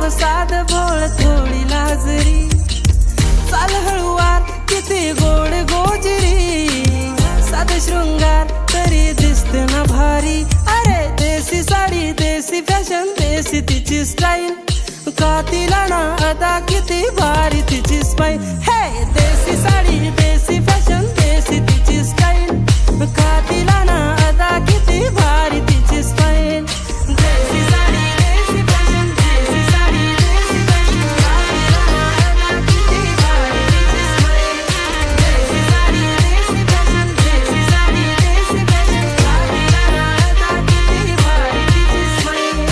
नाव साध भोळ थोडी लाजरी, चाल हळूवार किती गोड गोजरी, साध शृंगार तरी दिसते ना भारी. अरे देसी साडी देसी फॅशन देसी तिची स्टाईल, का तिला ना अदा किती भारी तिची स्माईल. हे देसी साडी देसी फॅशन देसी तिची स्टाईल, का तिला ना अदा किती भारी तिची स्माईल. देसी साडी देसी फॅशन देसी साडी देसी फॅशन, का तिला ना अदा किती भारी तिची स्माईल. देसी साडी देसी फॅशन देसी साडी देसी फॅशन, का तिला ना अदा किती भारी तिची स्माईल.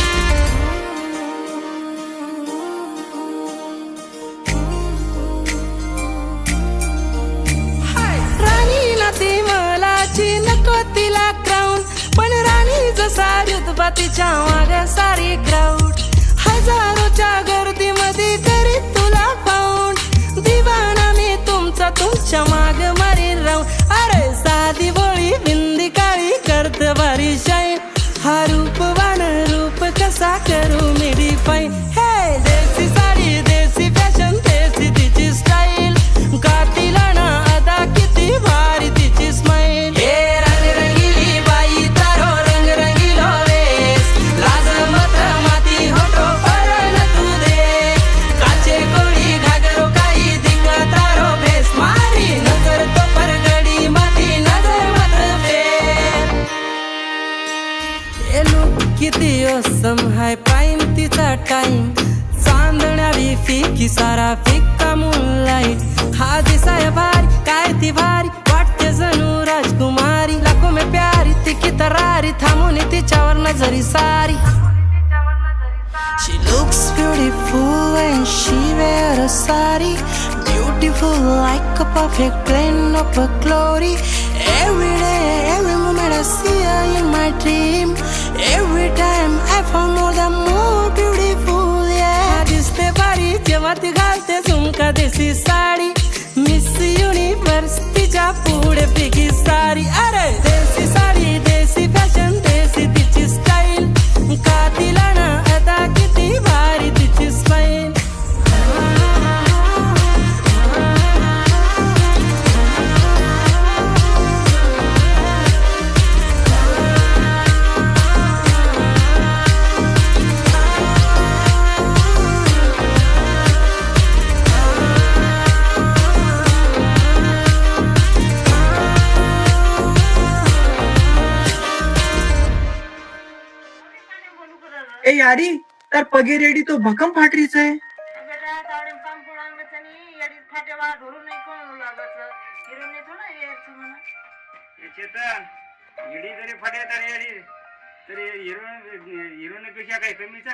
राणीला ती मलाची नको तिला क्राऊन, पण राणी जसा रुतबा तिच्या माग सारी क्राऊड. हजारोच्या गर्दीमध्ये करी तुला फाऊंड, दिवाना मी तुमचा तुमच्या माग मारी राऊंड. अरे साधी बोळी बिंदी काळी करत भारी शाईन, हा रूपवान रूप कसा करू मी डिफाईन. हे देसी साडी देसी फॅशन देसी तिची स्टाईल, का तिला ना अदा किती भारी तिची स्माईल. हे रंग रंगीली बाई तारो रंग रंगीलो वेस, लाज मत माती होतो फरण तू दे, काचे कोळी घागरो काही दिंगा तारो भेस मारी, नजर तो परगडी माती नजर मत फेर. हे लोक किती ओसम हाय प्राईम तिचा टाईम, चांदण्यावी फिकी सारा फिक्का मूनलाईट. हा दिसाय भारी काय ती भारी वाटते जणू राजकुमारी, लाखो में प्यारी ती कितरारी थांबून तिच्यावर नजरी सारी. She looks beautiful when she wear a sari, beautiful like a perfect blend of a glory. Every day, every moment I see her in my dream, every time I fall more than more beautiful, yeah. दिसते भारी जेव्हा ती घालते झुमका देसी sari, miss universe तिच्या पुढे फिकी सारी. अरे देसी साडी देसी फॅशन देसी तिची स्टाईल, का तिला ना अदा किती भारी तिची स्माईल. ए यारी तार पगे रेडी तो भकम फाटरीच है. चेतन हिडी जरी फटे तरी हिरोईन पेक्षा काही कमीचा